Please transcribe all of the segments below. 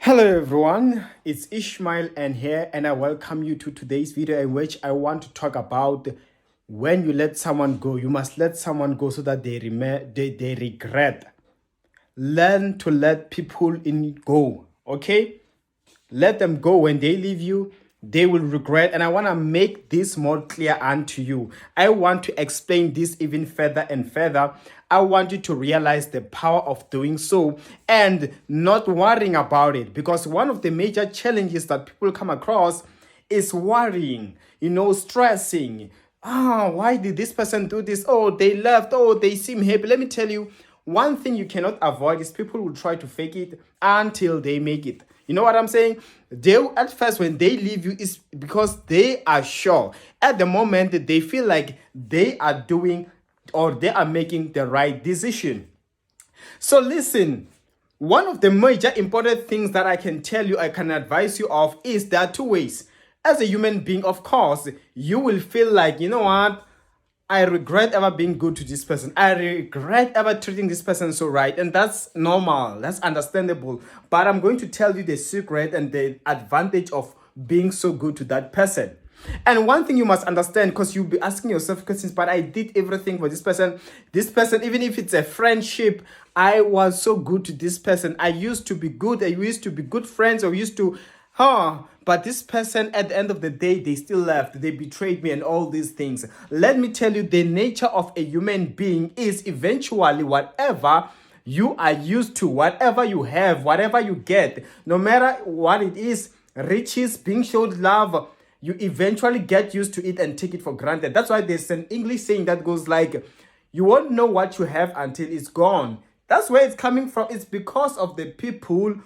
Hello everyone, it's Ishmael and here, and I welcome you to today's video in which I want to talk about when you let someone go. You must let someone go so that they regret. Learn to let people go, okay? Let them go. When they leave you, they will regret. And I want to make this more clear unto you. I want to explain this even further and further. I want you to realize the power of doing so and not worrying about it. Because one of the major challenges that people come across is worrying, stressing. Why did this person do this? Oh, they left. Oh, they seem happy. Let me tell you, one thing you cannot avoid is people will try to fake it until they make it. You know what I'm saying? At first, when they leave you, is because they are sure. At the moment, they feel like they are doing or they are making the right decision. So listen, one of the major important things that I can tell you, I can advise you of, is there are two ways. As a human being, of course, you will feel like, you know what? I regret ever being good to this person. I regret ever treating this person so right. And that's normal. That's understandable. But I'm going to tell you the secret and the advantage of being so good to that person. And one thing you must understand, because you'll be asking yourself questions, but I did everything for this person. This person, even if it's a friendship, I was so good to this person. I used to be good. I used to be good friends. Or used to... But this person, at the end of the day, they still left. They betrayed me and all these things. Let me tell you, the nature of a human being is eventually whatever you are used to, whatever you have, whatever you get, no matter what it is, riches, being showed love, you eventually get used to it and take it for granted. That's why there's an English saying that goes like, you won't know what you have until it's gone. That's where it's coming from. It's because of the people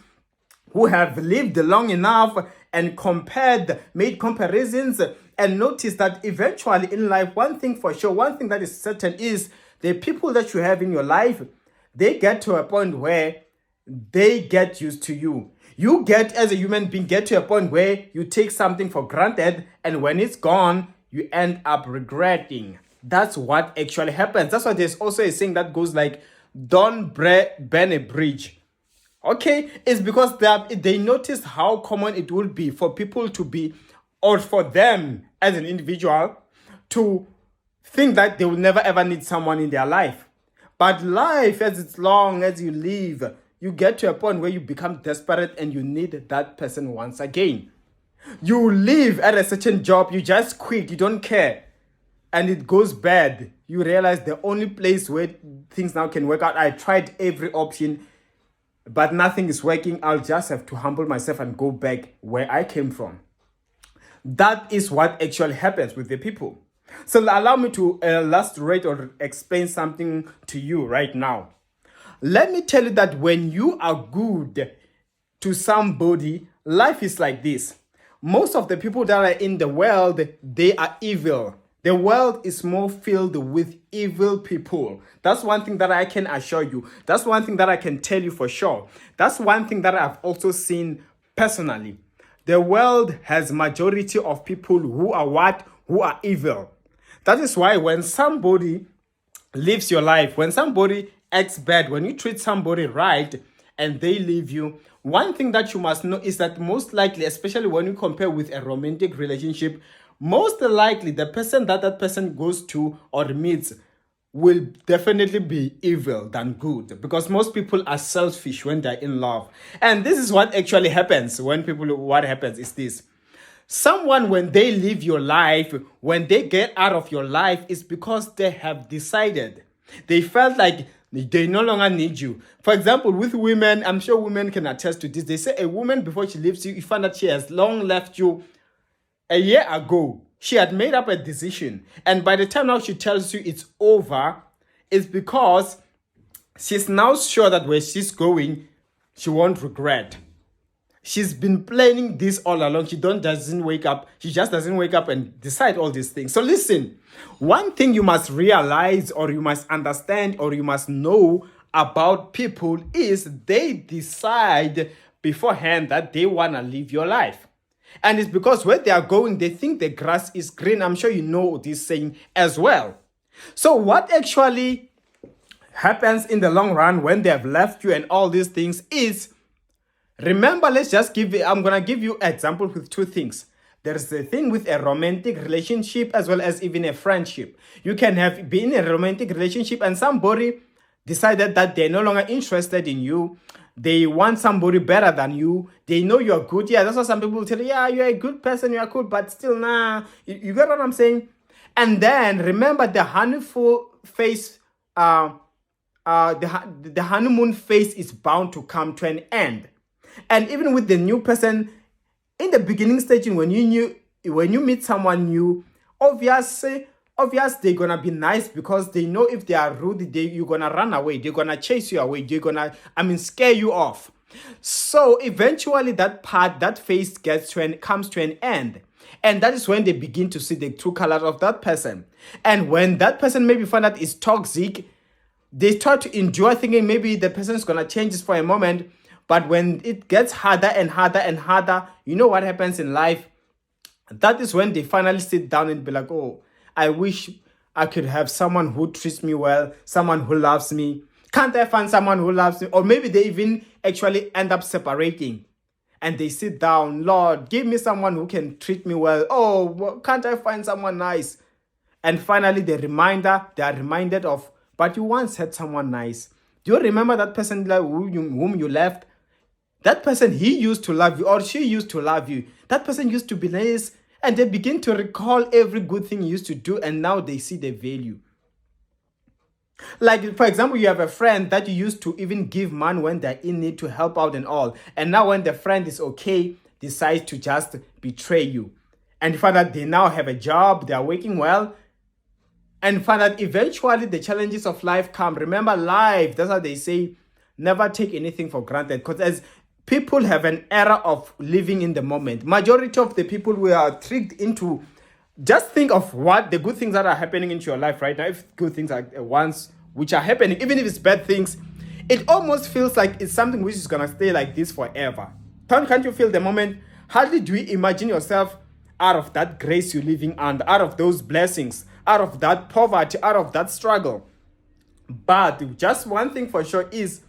who have lived long enough and made comparisons and noticed that eventually in life, one thing for sure, one thing that is certain is the people that you have in your life, they get to a point where they get used to you. You get, as a human being, get to a point where you take something for granted, and when it's gone, you end up regretting. That's what actually happens. That's why there's also a saying that goes like, don't burn a bridge. Okay, it's because they noticed how common it will be for people to be, or for them as an individual, to think that they will never ever need someone in their life. But life, as it's long as you live, you get to a point where you become desperate and you need that person once again. You live at a certain job, you just quit, you don't care, and it goes bad. You realize the only place where things now can work out, I tried every option, but nothing is working. I'll just have to humble myself and go back where I came from. That is what actually happens with the people. So allow me to illustrate or explain something to you right now. Let me tell you that when you are good to somebody, life is like this. Most of the people that are in the world, they are evil. The world is more filled with evil people. That's one thing that I can assure you. That's one thing that I can tell you for sure. That's one thing that I've also seen personally. The world has majority of people who are what? Who are evil. That is why when somebody lives your life, when somebody acts bad, when you treat somebody right and they leave you, one thing that you must know is that most likely, especially when you compare with a romantic relationship, most likely the person that person goes to or meets will definitely be evil than good, because most people are selfish when they're in love. And this is what actually happens when what happens is this. Someone, when they leave your life, when they get out of your life, is because they have decided. They felt like they no longer need you. For example, with women, I'm sure women can attest to this. They say a woman, before she leaves you, you find that she has long left you. A year ago, she had made up a decision. And by the time now she tells you it's over, it's because she's now sure that where she's going, she won't regret. She's been planning this all along. She just doesn't wake up and decide all these things. So listen, one thing you must realize, or you must understand, or you must know about people is they decide beforehand that they want to live your life. And it's because where they are going, they think the grass is green. I'm sure you know this saying as well. So what actually happens in the long run when they have left you and all these things is Remember, I'm going to give you example with two things. There's a thing with a romantic relationship as well as even a friendship. You can be in a romantic relationship and somebody decided that they're no longer interested in you. They want somebody better than you. They know you're good. Yeah, that's what some people tell you. Yeah, you're a good person, you're cool, but still, nah. You get what I'm saying? And then remember the honeyful phase, the honeymoon phase is bound to come to an end. And even with the new person, in the beginning stage, when you meet someone new, obviously they're gonna be nice because they know if they are rude, you're gonna run away, they're gonna chase you away, they're gonna, scare you off. So eventually that phase comes to an end. And that is when they begin to see the true color of that person. And when that person maybe find out is toxic, they start to endure thinking maybe the person is gonna change this for a moment. But when it gets harder and harder and harder, you know what happens in life? That is when they finally sit down and be like, oh, I wish I could have someone who treats me well, someone who loves me. Can't I find someone who loves me? Or maybe they even actually end up separating. And they sit down, Lord, give me someone who can treat me well. Oh, can't I find someone nice? And finally, they are reminded of, but you once had someone nice. Do you remember that person whom you left? That person, he used to love you or she used to love you. That person used to be nice, and they begin to recall every good thing you used to do, and now they see the value. Like, for example, you have a friend that you used to even give money when they're in need to help out and all. And now when the friend is okay, decides to just betray you. And you find that they now have a job, they are working well. And find that eventually the challenges of life come. Remember, life, that's how they say, never take anything for granted. Because as people have an era of living in the moment, majority of the people we are tricked into, just think of what the good things that are happening into your life right now. If good things are ones which are happening, even if it's bad things, it almost feels like it's something which is going to stay like this forever. Can't you feel the moment? Hardly do you imagine yourself out of that grace you're living under, out of those blessings, out of that poverty, out of that struggle. But just one thing for sure is,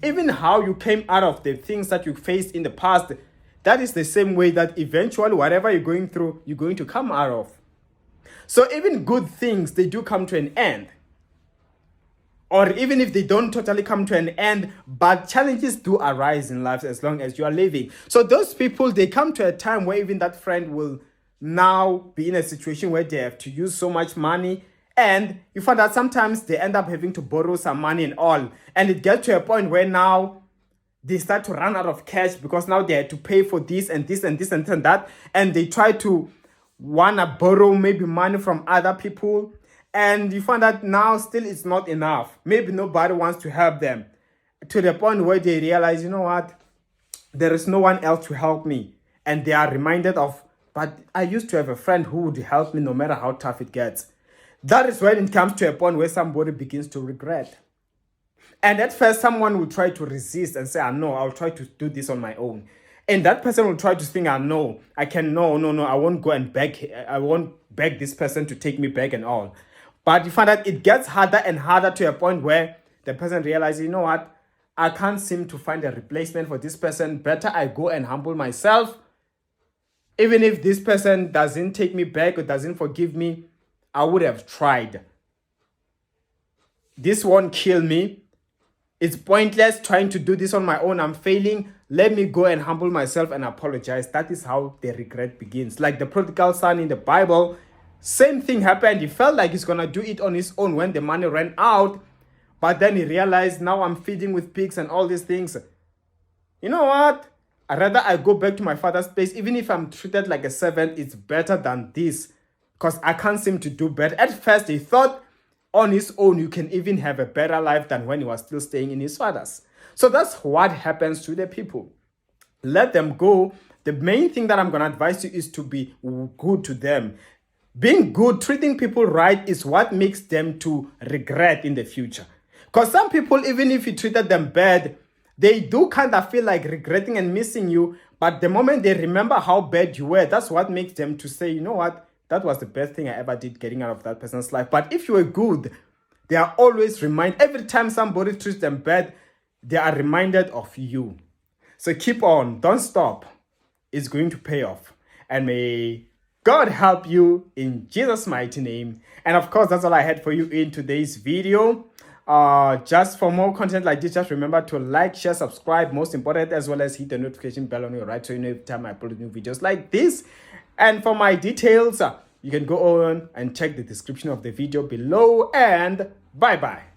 even how you came out of the things that you faced in the past, that is the same way that eventually whatever you're going through, you're going to come out of. So even good things, they do come to an end. Or even if they don't totally come to an end, but challenges do arise in life as long as you are living. So those people, they come to a time where even that friend will now be in a situation where they have to use so much money. And you find that sometimes they end up having to borrow some money and all. And it gets to a point where now they start to run out of cash because now they had to pay for this and this and this and this and that. And they try to wanna borrow maybe money from other people. And you find that now still it's not enough. Maybe nobody wants to help them. To the point where they realize, you know what? There is no one else to help me. And they are reminded of, but I used to have a friend who would help me no matter how tough it gets. That is when it comes to a point where somebody begins to regret. And at first, someone will try to resist and say, no, I'll try to do this on my own. And that person will try to think, no, I won't go and I won't beg this person to take me back and all. But you find that it gets harder and harder to a point where the person realizes, you know what, I can't seem to find a replacement for this person. Better I go and humble myself. Even if this person doesn't take me back or doesn't forgive me, I would have tried. This won't kill me. It's pointless trying to do this on my own. I'm failing. Let me go and humble myself and apologize. That is how the regret begins. Like the prodigal son in the Bible, same thing happened. He felt like he's going to do it on his own when the money ran out. But then he realized, now I'm feeding with pigs and all these things. You know what? I'd rather I go back to my father's place. Even if I'm treated like a servant, it's better than this. Because I can't seem to do better. At first, he thought on his own, you can even have a better life than when he was still staying in his father's. So that's what happens to the people. Let them go. The main thing that I'm going to advise you is to be good to them. Being good, treating people right is what makes them to regret in the future. Because some people, even if you treated them bad, they do kind of feel like regretting and missing you. But the moment they remember how bad you were, that's what makes them to say, you know what? That was the best thing I ever did getting out of that person's life. But if you were good, they are always reminded. Every time somebody treats them bad, they are reminded of you. So keep on, don't stop. It's going to pay off. And may God help you in Jesus' mighty name. And of course, that's all I had for you in today's video. Just for more content like this, just remember to like, share, subscribe, most important, as well as hit the notification bell on your right so you know every time I upload new videos like this. And for my details, you can go on and check the description of the video below. And bye-bye.